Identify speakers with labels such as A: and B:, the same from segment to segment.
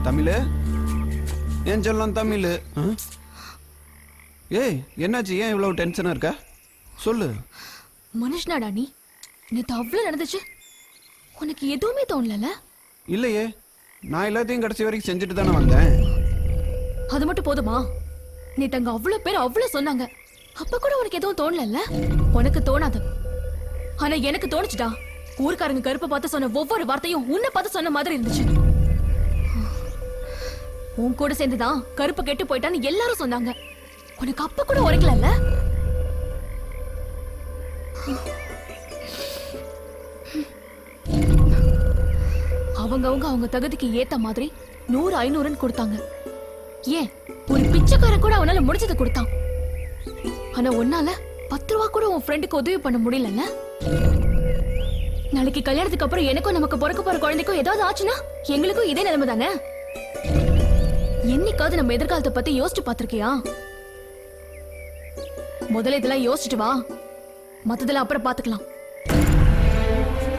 A: தமிழ் ஏன் சொல்லலாம் தமிழ். ஏய் என்னாச்சு, ஏன் இவ்வளவு டென்ஷனா இருக்க? சொல்லு.
B: மனுஷனாடா நீ? நேத்து அவ்வளவு நடந்துச்சு, உனக்கு எதுவுமே தோணல?
A: இல்லையே, நான் எல்லாத்தையும் கடைசி வரைக்கும் செஞ்சுட்டு தானே வந்தேன்.
B: அது மட்டும் போதுமா? நேத்து அங்க அவ்வளவு பேர் அவ்வளவு சொன்னாங்க, அப்ப கூட உனக்கு எதுவும் தோணல? உனக்கு தோணாது, ஆனா எனக்கு தோணுச்சுடா. ஊர்க்காரங்க கருப்பை பார்த்து சொன்ன ஒவ்வொரு வார்த்தையும் உன்னை பார்த்து சொன்ன மாதிரி இருந்துச்சு. உன் கூட சேர்ந்துதான் கருப்பு கெட்டு போயிட்டான்னு எல்லாரும் சொன்னாங்க. உனக்கு அப்ப கூட உரைக்கல? அவங்க தகுதிக்கு ஏத்த மாதிரி 100 500 கொடுத்தாங்க. ஏன் ஒரு பிச்சைக்காரன் கூட அவனால முடிச்சதை கொடுத்தான். ஆனா உன்னால 10 ரூபா கூட உன் ஃப்ரெண்டுக்கு உதவி பண்ண முடியல. நாளைக்கு கல்யாணத்துக்கு அப்புறம் எனக்கும் நமக்கு பிறக்க போற குழந்தைக்கும் ஏதாவது ஆச்சுன்னா எங்களுக்கும் இதே நிலைமை தானே? என்னைக்காவது நம்ம எதிர்காலத்தை பத்தி யோசிச்சு பாத்திருக்கியா? முதல்ல இதெல்லாம் யோசிச்சுட்டு வா, மத்ததெல்லாம் அப்புறம் பாத்துக்கலாம்.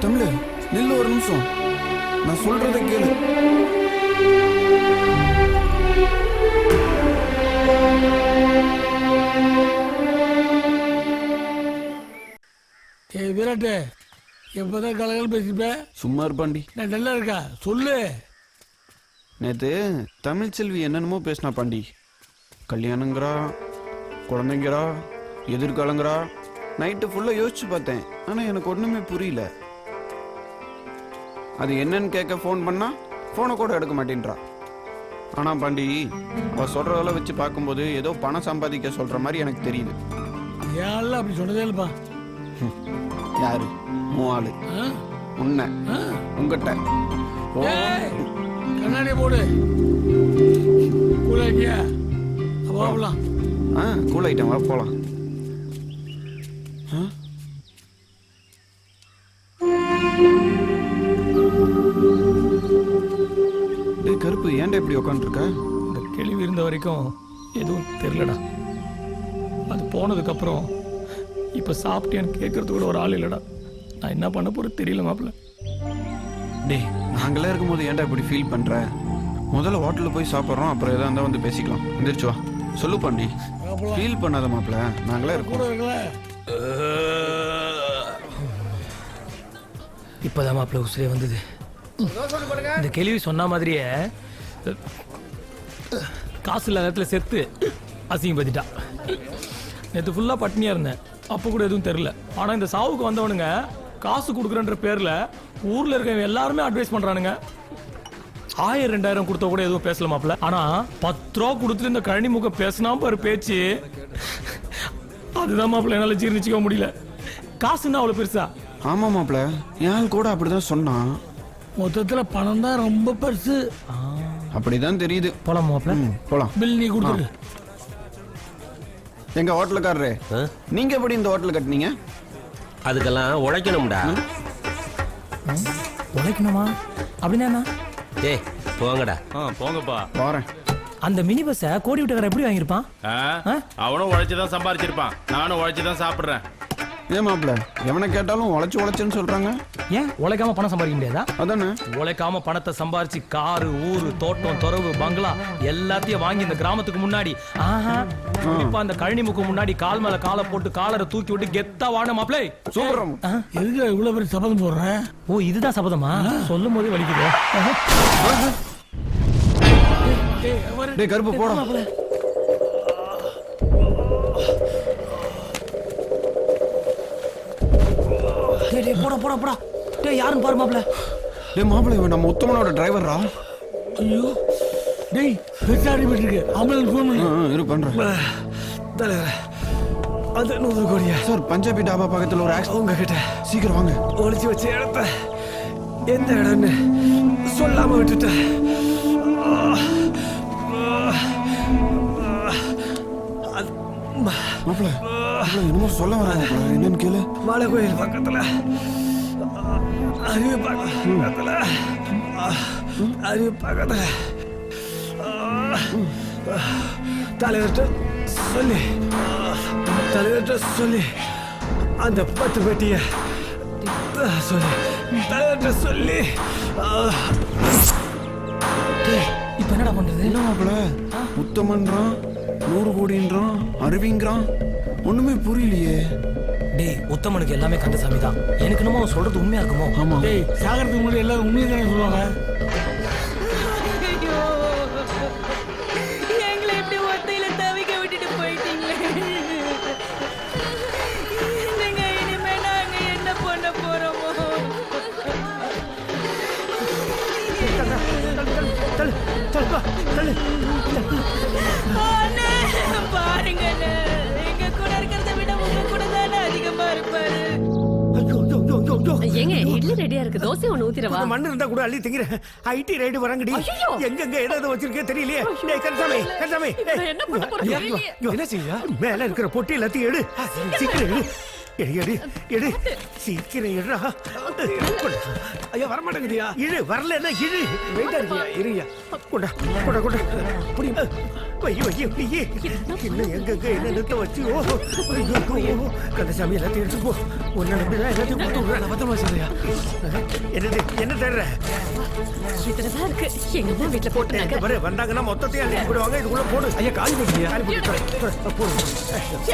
A: தமிழ் நில்லு ஒரு நிமிஷம், நான் சொல்றதை கேளு.
C: ஏய் விராட்டு, எப்பதான் கலகல் பேசிப்ப?
A: சும்மா இருப்பாண்டி.
C: நான் நல்லா இருக்கா சொல்லு.
A: நேத்து தமிழ் செல்வி என்னென்னமோ பேசினா பாண்டி. கல்யாணங்கிறா, குழந்தைங்கிறா, எதிர்காலங்கிறா. நைட்டு ஃபுல்லாக யோசிச்சு பார்த்தேன், ஆனால் எனக்கு ஒன்றுமே புரியல. அது என்னன்னு கேட்க ஃபோன் பண்ணா ஃபோனை கூட எடுக்க மாட்டேன்றா. ஆனால் பாண்டி, அவள் சொல்கிறதெல்லாம் வச்சு பார்க்கும்போது ஏதோ பணம் சம்பாதிக்க சொல்கிற மாதிரி எனக்கு தெரியுது.
C: யாரெல்லாம் அப்படி சொன்னதே இல்லைப்பா.
A: யாரு? மூவாளு உன்னை உங்ககிட்ட
C: கண்ணாடியை போடு. கூலாக்கியா போகலாம்.
A: கூலாயிட்டேன், வர போகலாம். டேய் கருப்பு, ஏன்டா இப்படி உட்காந்துருக்க?
D: இந்த கேள்வி இருந்த வரைக்கும் எதுவும் தெரியலடா. அது போனதுக்கப்புறம் இப்போ சாப்பிட்டேன்னு கேட்கறது கூட ஒரு ஆள் இல்லைடா. நான் என்ன பண்ண போகிறது தெரியல மாப்பிள்ள.
A: டேய் நாங்களே இருக்கும்போது ஏன்டா இப்படி ஃபீல் பண்ணுற? முதல்ல ஹோட்டலில் போய் சாப்பிட்றோம், அப்புறம் எதாக இருந்தால் வந்து பேசிக்கலாம். எந்திரிச்சு வா. சொல்லு பாண்டி, ஃபீல் பண்ணாத மாப்பிள்ள, நாங்களே இருக்கோம்.
D: இப்போதான் மாப்பிள்ள உசுரே வந்தது. இந்த கேள்வி சொன்ன மாதிரியே காசு இல்லாத இடத்துல செத்து அசிங்கப்படுத்திட்டா. நேற்று ஃபுல்லாக பட்னியாக இருந்தேன், அப்போ கூட எதுவும் தெரில. ஆனால் இந்த சாவுக்கு வந்தவனுங்க காசு கொடுக்குறன்ற பேரில் ஊரில் இருக்கவங்க எல்லாருமே அட்வைஸ் பண்ணுறானுங்க. 1000 2000 கொடுத்தா கூட எதுவும் பேசல மாப்பிள்ள. ஆனால் 10 ரூபா கொடுத்துட்டு இந்த கழனி முக பேசினா பாரு பேச்சு, அதுதான் மாப்பிள்ள என்னால் ஜீர்ணிச்சிக்க முடியல. காசுன்னா அவ்வளோ பெருசா?
A: ஆமாம் மாப்பிள்ள, என் கூட அப்படிதான் சொன்னான்.
C: மொத்தத்தில் பணம் தான் ரொம்ப பெருசு.
A: அப்படிதான் தெரியுது.
D: போலாம் மாப்பிள்ள,
A: போலாம்.
C: பில் நீ கொடுத்துரு.
A: எங்க ஹோட்டலுக்காரரே, நீங்க எப்படி இந்த ஹோட்டல் கட்டினீங்க?
E: அதுக்கெல்லாம் உழைக்கணும்டா.
D: உழைக்கணுமா? அப்படின்னா
E: ஏய் போங்கடா.
F: போங்கப்பா.
A: போறேன்.
D: அந்த மினி பஸ்ஸை கோடி விட்டுக்கார எப்படி வாங்கியிருப்பான்?
F: அவனும் உழைச்சுதான் சம்பாரிச்சிருப்பான், நானும் உழைச்சுதான் சாப்பிடுறேன்.
A: ஏன் மாப்பிள்ள, எவனை கேட்டாலும் உழைச்சுன்னு சொல்றாங்க.
D: ஏன் உழைக்காம பணம் சம்பாதிக்க முடியாதா?
A: அதானே,
D: உழைக்காம பணத்தை சம்பாரிச்சு காரு, ஊரு, தோட்டம், துறவு, பங்களா எல்லாத்தையும் வாங்கி இந்த கிராமத்துக்கு முன்னாடி இப்ப அந்த கழனிமுக்கு முன்னாடி கால் மேல காலை போட்டு காலரை தூக்கி விட்டு கெத்தா வாழ மாப்பிளை.
A: சூப்பரம்.
C: எதுக்கு இவ்வளவு பெரிய சபதம் போடுறேன்?
D: ஓ இதுதான் சபதமா? சொல்லும் போதே வலிக்குது.
A: டேய் கருப்பு போடா.
D: டேய் போடா போடா போடா. டேய் யாருன்னு பாரு மாப்பிள.
A: டேய் மாப்பிள, இவன் நம்ம உத்தமனோட டிரைவர்ரா.
C: ஐயோ டேய், பெருசாடி போயிருக்கு. ஆம்புலன்ஸ் ஃபோன் பண்ணு.
A: இரு பண்றேன்.
C: தலைவர், அது 100 கோடியா?
A: சார், பஞ்சாபி டாபா பக்கத்துல ஒரு ஆக்சிடென்ட்.
C: உங்ககிட்ட
A: சீக்கிரம் வாங்க.
C: ஒளிச்சு வச்ச இடத்த எந்த இடம்னு சொல்லாம விட்டுட்டேன்.
A: மாப்பிள என்னமோ சொல்ல வராங்க, என்னன்னு கேளு.
C: மலை கோயில் பக்கத்துல, அருவி பக்கத்துல, அருவி பக்கத்துல தலைவர்கிட்ட சொல்லி அந்த 10 பெட்டிய சொல்லி தலைவர்கிட்ட சொல்லி
D: என்னடா பண்றது?
A: என்ன மாப்பிள உத்தமன்றான் 100 கோடின்றான் அருவிங்கிறான் ஒண்ணுமே புரியலையே.
D: டேய் உத்தமனுக்கு எல்லாமே கந்தசாமி தான். எனக்கு என்னமோ அவன் சொல்றது உண்மையா இருக்குமோ?
A: ஆமா
G: டேய் சாகரத்துக்கு முன்னாடி எல்லாரும் உண்மையை தானே சொல்லுவாங்க.
B: எங்களை இப்படி ஒத்தையில தவிக்க விட்டுட்டு போயிட்டீங்களே. நீங்க இனிமே நாங்க என்ன பண்ண போறோமோ? அண்ணே, பாருங்க அண்ணே. எங்க கூட இருக்கிறத விட உங்க கூட தானே அதிகமா இருப்பாரு.
H: ஏங்க இட்லி ரெடியா இருக்கு, தோசை ஒண்ணு ஊத்திரவா?
C: மண்ணு இருந்தா கூட அள்ளி திங்கிறேன். ID ride வரங்கடி. எங்க ஏதாவது வச்சிருக்கே தெரியலையே. டேய் கந்தசாமி, கந்தசாமி.
H: என்ன பண்ண போறீங்க?
C: என்ன செய்ய? மேல இருக்கிற பொட்டி எல்லாத்தையும் எடு. சீக்கிரம் எடு. எடு எடு எடு. சீக்கிரம் எடுடா.
G: ஐயா வர மாட்டேங்குதியா?
C: இழு, வரலன்னா இழு.
G: வெயிட்டா இருக்கியா? இருங்க.
C: கொண்டா கொண்டா கொண்டா. அப்படி வை வை வை. இன்னும் எங்க என்ன நிறுத்த வச்சு? ஓ ஐயோ, கந்தசாமி எல்லாத்தையும் எடுத்து போ. உன்னை நம்பிதான் எல்லாத்தையும் கொடுத்து விடுறேன்.
G: பத்திரமா சொல்றியா?
C: என்னது என்ன தேடுற?
H: இதுலதான் இருக்கு. எங்க அம்மா வீட்டுல போட்டுனாங்க.
C: பாரு, வந்தாங்கன்னா மொத்தத்தையும் அள்ளி போடுவாங்க. இதுக்குள்ள போடு.
G: ஐயா காலி போட்டியா?
C: காலி போடு. போடு.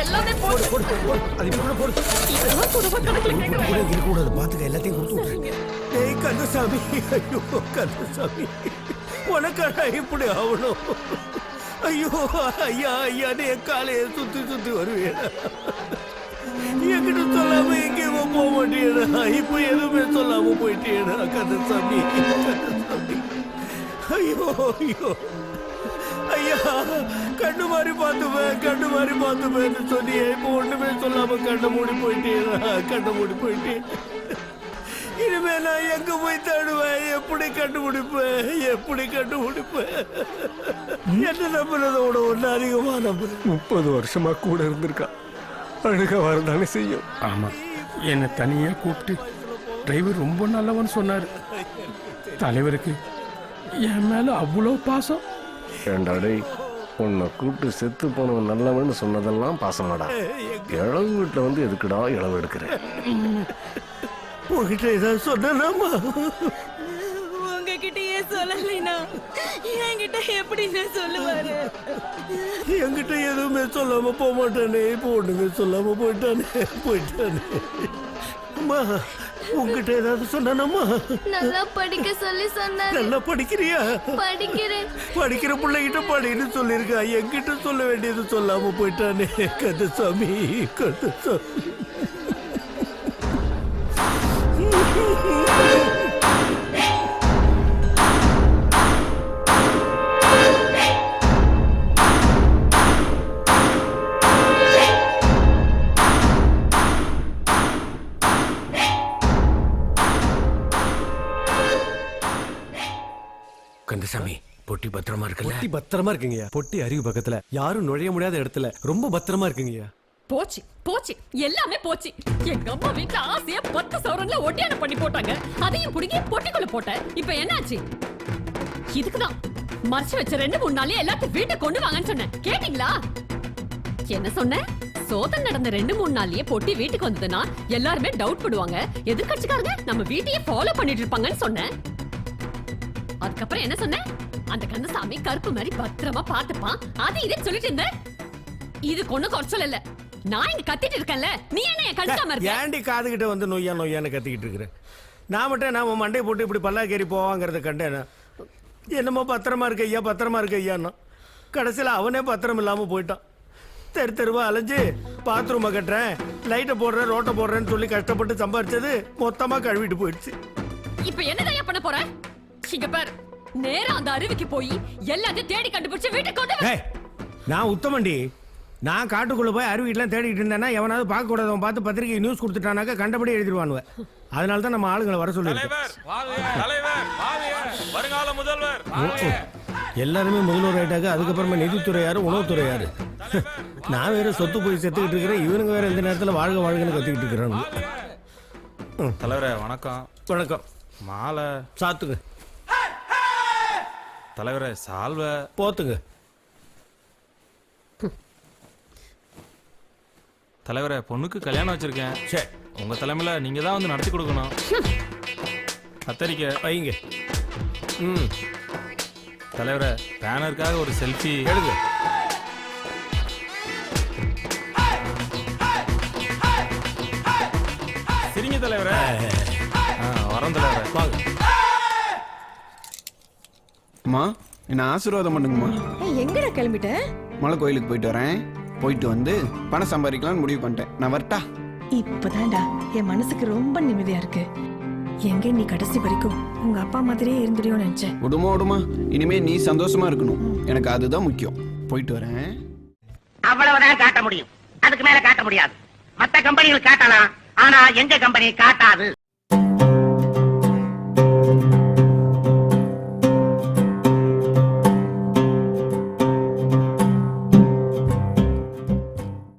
H: எல்லாமே போட்டு
C: போடு போடு. அது இதுக்குள்ள போடு.
H: இதெல்லாம் கூடவா கணக்குல கேட்கறாங்க?
C: இருக்கக்கூடாது. பாத்துக்க, எல்லாத்தையும் கொடுத்து விடுறேன். ஏய் கந்தசாமி, ஐயோ கந்தசாமி, உனக்காக இப்படி ஆகணும்? ஐயோ ஐயா ஐயா, என் காலையை சுத்தி சுத்தி வருவேன். என்கிட்ட சொல்லாம எங்கேயுமோ போக மாட்டேடா. இப்ப எதுவுமே சொல்லாம போயிட்டேடா கந்தசாமி, கந்தசாமி. ஐயோ ஐயோ ஐயா, கண்ணு மாதிரி பார்த்துப்பேன், கண்ணு மாதிரி பார்த்துப்பேன்னு சொன்னியே. இப்போ ஒண்ணுமே சொல்லாம கண்ணை மூடி போயிட்டேடா, கண்ணை மூடி போயிட்டேன். இனிமே நான் எங்க போய் தேடுவேன்? எப்படி கண்டுபிடிப்பேன்? எப்படி கண்டுபிடிப்பேன்? என்ன நம்புறதோட ஒண்ணு அதிகமா நம்புறேன்.
G: 30 வருஷமா கூட இருந்திருக்கா. அழுக வரதானே செய்யும்.
I: ஆமா, என்னை தனியா கூப்பிட்டு டிரைவர் ரொம்ப நல்லவன்னு சொன்னார். தலைவருக்கு என் மேல அவ்வளோ பாசம்.
J: ஏண்டாடே, உன்னை கூப்பிட்டு செத்து போனவன் நல்லவன்னு சொன்னதெல்லாம் பாசமாடா. இளவு வீட்டில் வந்து எதுக்குடா இளவு எடுக்கிறேன்?
C: உங்ககிட்ட ஏதாவது சொன்னாமா?
B: உங்ககிட்டயே சொல்லலைனா என்கிட்ட எப்படின்னு சொல்லுவாரு?
C: என்கிட்ட எதுவுமே சொல்லாம போக மாட்டானே. இப்போ ஒண்ணுமே சொல்லாம போயிட்டானே. அம்மா, உங்ககிட்ட ஏதாவது சொன்னானம்மா?
K: நல்லா படிக்க சொல்லி சொன்னாரு.
C: நல்லா படிக்கிறியா?
K: படிக்கிறேன்.
C: படிக்கிற பிள்ளைகிட்ட படின்னு சொல்லியிருக்கா. என்கிட்ட சொல்ல வேண்டியது சொல்லாம போயிட்டானே. கந்தசாமி, கந்தசாமி. கந்தசாமி, பொட்டி பத்திரமா இருக்குல்ல?
G: பொட்டி பத்திரமா இருக்குங்கய்யா. பொட்டி அருவி பக்கத்துல, யாரும் நுழைய முடியாத இடத்துல ரொம்ப பத்திரமா இருக்குங்கய்யா.
H: போச்சு போச்சு, எல்லாமே போச்சு. எங்க அம்மா வீட்டுல ஆசையா 10 சவரன்ல ஒட்டியான பண்ணி போட்டாங்க. அதையும் புடுங்கி பொட்டிக்குள்ள போட்டேன். இப்ப என்னாச்சு? இதுக்குதான் மறைச்சு வச்ச 2-3 நாளே எல்லாத்தையும் வீட்டை கொண்டு வாங்கன்னு சொன்னேன். கேட்டீங்களா? என்ன சொன்னேன்? சோதனை நடந்த 2-3 நாள்லயே பொட்டி வீட்டுக்கு வந்ததுன்னா எல்லாருமே டவுட் படுவாங்க. எதிர்கட்சிக்காரங்க நம்ம வீட்டையே ஃபாலோ பண்ணிட்டு இருப்பாங்கன்னு சொன்னேன். அதுக்கப்புறம் என்ன சொன்னேன்? அந்த கந்தசாமி கருப்பு மாதிரி பத்திரமா பாத்துப்பான். அது இதே சொல்லிட்டு இருந்த. இது கொண்டு குறைச்சல் இல்ல. நான் இங்க கத்திட்டு இருக்கேன்ல, நீ என்ன என் கண்டுக்காம இருக்க?
C: ஏண்டி காதுகிட்ட வந்து நொய்யான்னு கத்திக்கிட்டு இருக்கிறேன்? நான் மட்டும் நாம மண்டையை போட்டு இப்படி பல்லாக்கேறி போவாங்கிறத கண்டேன். என்னமோ பத்திரமா இருக்க ஐயா, பத்திரமா இருக்க ஐயான்னா கடைசியில் அவனே பத்திரம் இல்லாம போயிட்டான். தெருவா அலைஞ்சு பாத்ரூமை கட்டுறேன், லைட்டை போடுறேன், ரோட்டை போடுறேன்னு சொல்லி கஷ்டப்பட்டு சம்பாரிச்சது மொத்தமா கழுவிட்டு போயிடுச்சு.
H: இப்ப என்னதான் பண்ண போற? இங்க பாரு, நேரா அந்த அருவிக்கு போய் எல்லாத்தையும் தேடி கண்டுபிடிச்சு வீட்டுக்கு கொண்டு வா.
C: நான் உத்தமண்டி. நான் காட்டுக்குள்ள போய் அருவிட்டெல்லாம் தேடிட்டு இருந்தேன்னா எவனாவது பார்க்க கூடாதவன் பார்த்து பத்திரிகை நியூஸ் கொடுத்துட்டானாக்கா கண்டபடி எழுதிடுவானுவ. அதனால தான் நம்ம ஆளுங்களை வர சொல்லியிருக்கோம்.
F: வருங்கால முதல்வர்
C: எல்லாருமே முதல்வர் ஆயிட்டாங்க. அதுக்கப்புறமா நிதித்துறை யாரு, உணவுத்துறை யாரு? நான் வேற சொத்து போய் செத்துக்கிட்டு இருக்கிறேன். இவனுங்க வேற இந்த நேரத்தில் வாழ்க வாழ்கன்னு கத்திக்கிட்டு இருக்கிறாங்க.
F: தலைவரே வணக்கம்.
C: வணக்கம்.
F: மாலை
C: சாத்துங்க.
F: தலைவரே சால்வை
C: போத்துங்க.
F: தலைவரே பொண்ணுக்கு கல்யாணம் வச்சிருக்கேன்.
C: சரி,
F: உங்க தலைமையில நீங்க தான் வந்து நடத்தி கொடுக்கணும். கத்தரிக்கை
C: வைங்க. ம்,
F: தலைவரே பேனருக்காக ஒரு செல்ஃபி எடுங்க. சரிங்க தலைவரே. வரோம் தலைவரே. வாங்க.
A: அம்மா என்ன ஆசீர்வாதம் பண்ணுங்கம்மா.
H: எங்கடா கிளம்பிட்ட?
A: மலை கோயிலுக்கு போயிட்டு வரேன். போயிட்டு வந்து பணம் சம்பாதிக்கலாம்னு முடிவு பண்ணிட்டேன். நான் வரட்டா?
H: இப்பதான்டா என் மனசுக்கு ரொம்ப நிம்மதியா இருக்கு. எங்க நீ கடைசி வரைக்கும் உங்க அப்பா மாதிரியே இருந்துடியோன்னு நினைச்சேன்.
A: விடுமா இனிமே நீ சந்தோஷமா இருக்கணும். எனக்கு அதுதான் முக்கியம். போயிட்டு வரேன்.
L: அவ்வளவுதான் காட்ட முடியும், அதுக்கு மேல காட்ட முடியாது. மத்த கம்பெனிகள் காட்டலாம், ஆனா எங்க கம்பெனி காட்டாது.